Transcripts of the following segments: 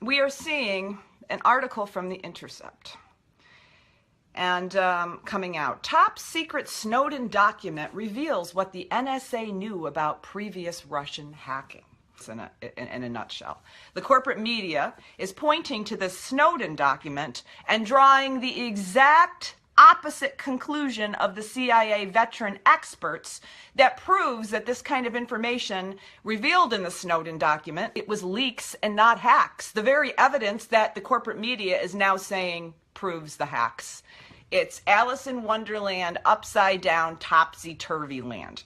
we are seeing an article from The Intercept. And coming out, top secret Snowden document reveals what the NSA knew about previous Russian hacking. In a nutshell, the corporate media is pointing to the Snowden document and drawing the exact opposite conclusion of the CIA veteran experts that proves that this kind of information revealed in the Snowden document, it was leaks and not hacks. The very evidence that the corporate media is now saying proves the hacks. It's Alice in Wonderland, upside down, topsy-turvy land.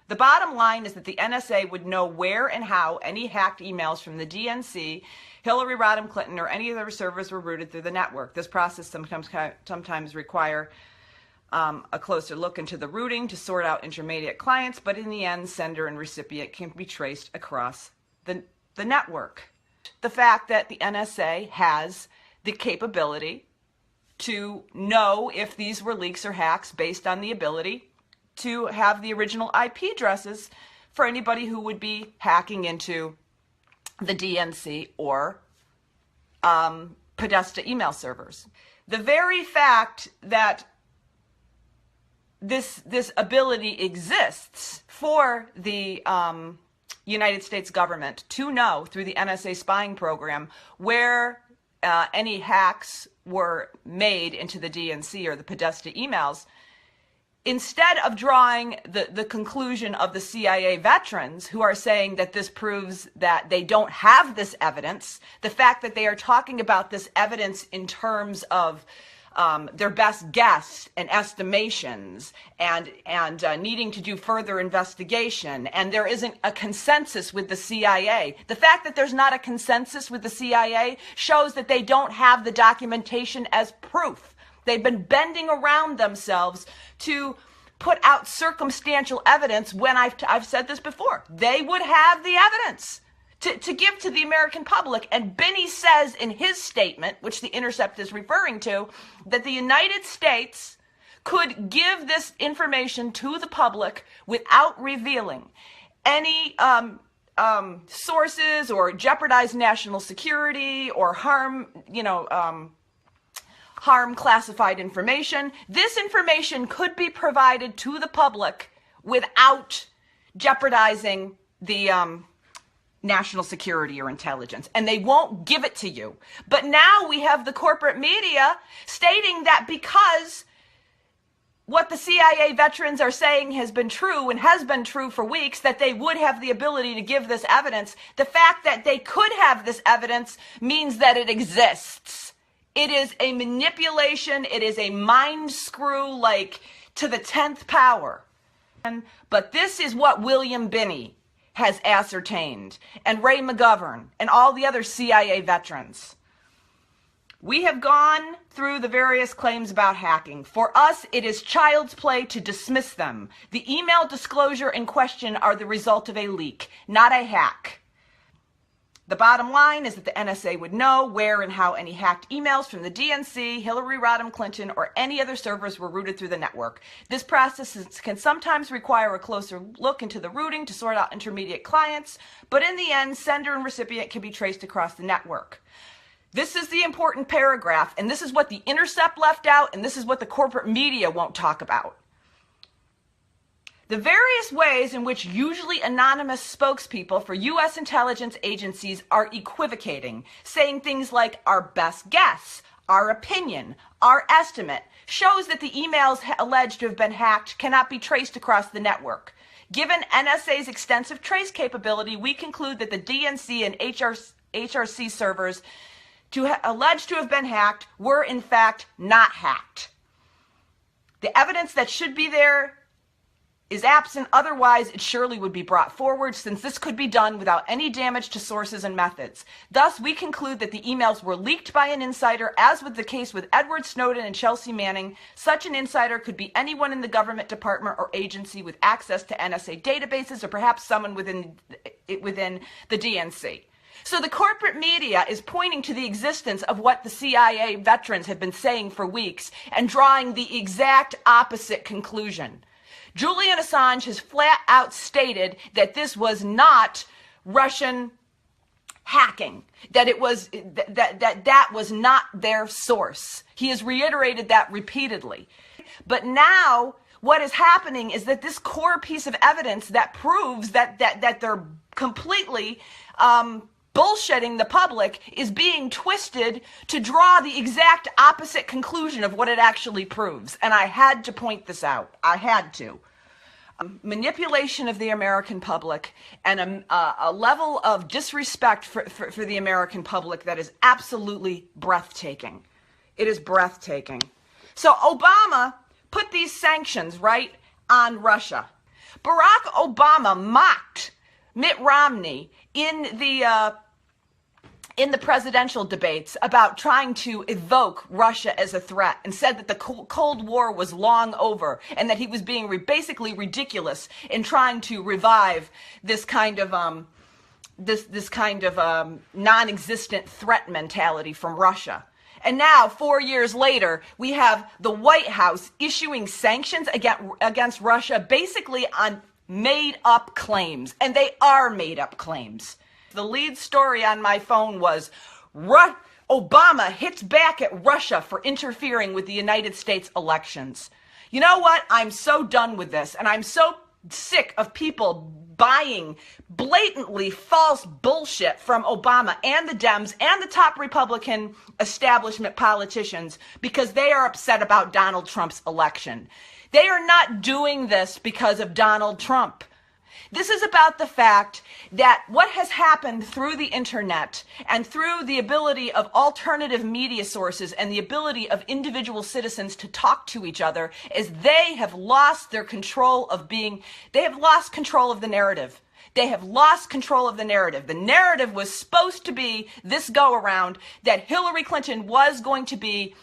The bottom line is that the NSA would know where and how any hacked emails from the DNC, Hillary Rodham Clinton, or any of their servers were routed through the network. This process sometimes require a closer look into the routing to sort out intermediate clients, but in the end, sender and recipient can be traced across the network. The fact that the NSA has the capability to know if these were leaks or hacks based on the ability to have the original IP addresses for anybody who would be hacking into the DNC or Podesta email servers. The very fact that this ability exists for the United States government to know through the NSA spying program where any hacks were made into the DNC or the Podesta emails, instead of drawing the conclusion of the CIA veterans who are saying that this proves that they don't have this evidence, the fact that they are talking about this evidence in terms of their best guess and estimations and needing to do further investigation, and there isn't a consensus with the CIA. The fact that there's not a consensus with the CIA shows that they don't have the documentation as proof. They've been bending around themselves to put out circumstantial evidence when I've said this before. They would have the evidence to give to the American public. And Binney says in his statement, which The Intercept is referring to, that the United States could give this information to the public without revealing any sources or jeopardize national security or harm classified information. This information could be provided to the public without jeopardizing the national security or intelligence, and they won't give it to you. But now we have the corporate media stating that because what the CIA veterans are saying has been true and has been true for weeks, that they would have the ability to give this evidence. The fact that they could have this evidence means that it exists. It is a manipulation. It is a mind screw, like to the 10th power. But this is what William Binney has ascertained, and Ray McGovern, and all the other CIA veterans. We have gone through the various claims about hacking. For us, it is child's play to dismiss them. The email disclosure in question are the result of a leak, not a hack. The bottom line is that the NSA would know where and how any hacked emails from the DNC, Hillary Rodham Clinton, or any other servers were routed through the network. This process can sometimes require a closer look into the routing to sort out intermediate clients, but in the end, sender and recipient can be traced across the network. This is the important paragraph, and this is what The Intercept left out, and this is what the corporate media won't talk about. The various ways in which usually anonymous spokespeople for U.S. intelligence agencies are equivocating, saying things like our best guess, our opinion, our estimate, shows that the emails alleged to have been hacked cannot be traced across the network. Given NSA's extensive trace capability, we conclude that the DNC and HRC servers alleged to have been hacked were in fact not hacked. The evidence that should be there is absent, otherwise it surely would be brought forward, since this could be done without any damage to sources and methods. Thus, we conclude that the emails were leaked by an insider, as was the case with Edward Snowden and Chelsea Manning. Such an insider could be anyone in the government department or agency with access to NSA databases, or perhaps someone within the DNC. So the corporate media is pointing to the existence of what the CIA veterans have been saying for weeks and drawing the exact opposite conclusion. Julian Assange has flat out stated that this was not Russian hacking, that it was that was not their source. He has reiterated that repeatedly. But now what is happening is that this core piece of evidence that proves that they're completely bullshitting the public is being twisted to draw the exact opposite conclusion of what it actually proves. And I had to point this out. I had to. Manipulation of the American public and a level of disrespect for the American public that is absolutely breathtaking. It is breathtaking. So Obama put these sanctions right on Russia. Barack Obama mocked Mitt Romney in the presidential debates about trying to evoke Russia as a threat, and said that the Cold War was long over and that he was being basically ridiculous in trying to revive this kind of non-existent threat mentality from Russia. And now, 4 years later, we have the White House issuing sanctions against Russia basically on made-up claims. And they are made-up claims. The lead story on my phone was, Obama hits back at Russia for interfering with the United States elections. You know what? I'm so done with this, and I'm so sick of people buying blatantly false bullshit from Obama and the Dems and the top Republican establishment politicians because they are upset about Donald Trump's election. They are not doing this because of Donald Trump. This is about the fact that what has happened through the internet and through the ability of alternative media sources and the ability of individual citizens to talk to each other is they have lost their control of they have lost control of the narrative. They have lost control of the narrative. The narrative was supposed to be this go around that Hillary Clinton was going to be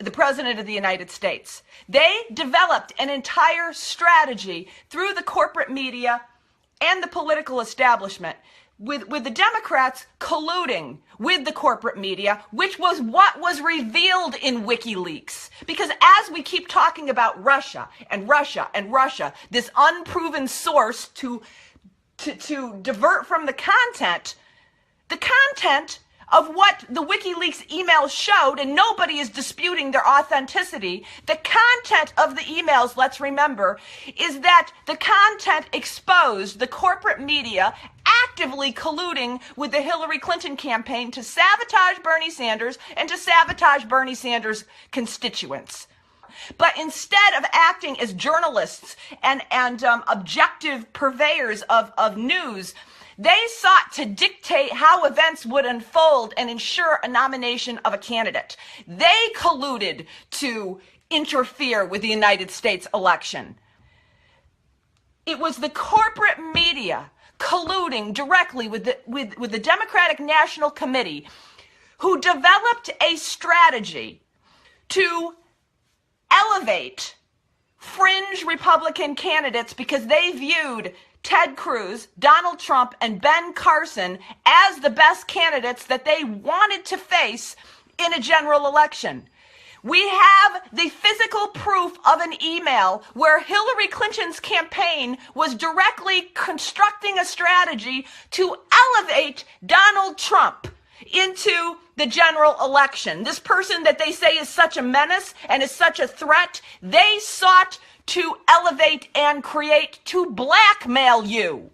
the president of the United States. They developed an entire strategy through the corporate media and the political establishment with the Democrats colluding with the corporate media, which was what was revealed in WikiLeaks. Because as we keep talking about Russia and Russia and Russia, this unproven source to divert from the content of what the WikiLeaks emails showed, and nobody is disputing their authenticity. The content of the emails, let's remember, is that the content exposed the corporate media actively colluding with the Hillary Clinton campaign to sabotage Bernie Sanders and to sabotage Bernie Sanders' constituents. But instead of acting as journalists and objective purveyors of news, they sought to dictate how events would unfold and ensure a nomination of a candidate. They colluded to interfere with the United States election. It was the corporate media colluding directly with the Democratic National Committee who developed a strategy to elevate fringe Republican candidates because they viewed Ted Cruz, Donald Trump, and Ben Carson as the best candidates that they wanted to face in a general election. We have the physical proof of an email where Hillary Clinton's campaign was directly constructing a strategy to elevate Donald Trump into the general election. This person that they say is such a menace and is such a threat, they sought to elevate and create to blackmail you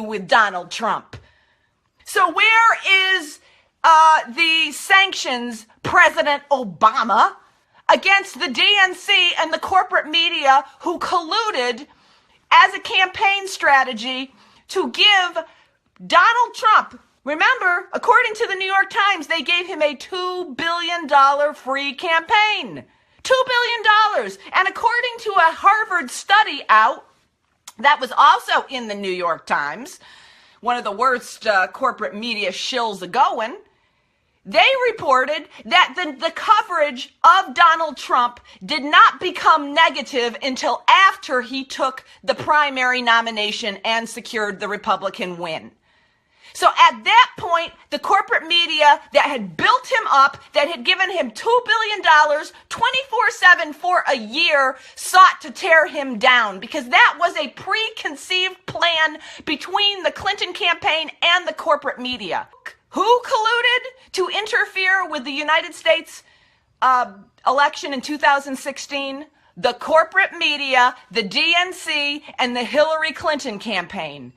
with Donald Trump. So where is the sanctions President Obama against the DNC and the corporate media who colluded as a campaign strategy to give Donald Trump, remember, according to the New York Times, they gave him a $2 billion free campaign. $2 billion. And according to a Harvard study out that was also in the New York Times, one of the worst corporate media shills a-going, they reported that the coverage of Donald Trump did not become negative until after he took the primary nomination and secured the Republican win. So at that point, the corporate media that had built him up, that had given him $2 billion, 24/7 for a year, sought to tear him down because that was a preconceived plan between the Clinton campaign and the corporate media. Who colluded to interfere with the United States election in 2016? The corporate media, the DNC, and the Hillary Clinton campaign.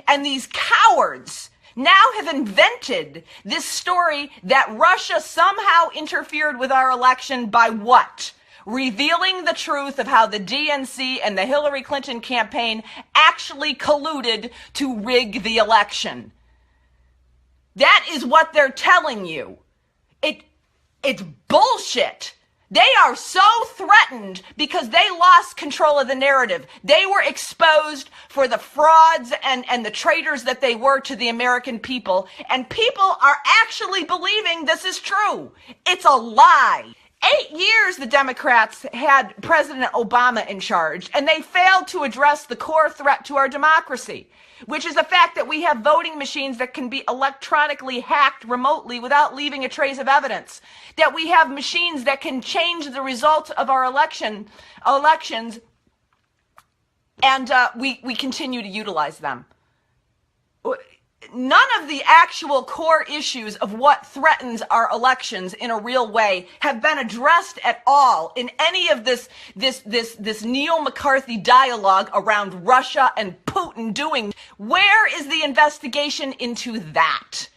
And these cowards now have invented this story that Russia somehow interfered with our election by what? Revealing the truth of how the DNC and the Hillary Clinton campaign actually colluded to rig the election. That is what they're telling you. It's bullshit. They are so threatened because they lost control of the narrative. They were exposed for the frauds and the traitors that they were to the American people. And people are actually believing this is true. It's a lie. 8 years the Democrats had President Obama in charge, and they failed to address the core threat to our democracy, which is the fact that we have voting machines that can be electronically hacked remotely without leaving a trace of evidence, that we have machines that can change the result of our elections, and we continue to utilize them. None of the actual core issues of what threatens our elections in a real way have been addressed at all in any of this neo-McCarthy dialogue around Russia and Putin doing. Where is the investigation into that?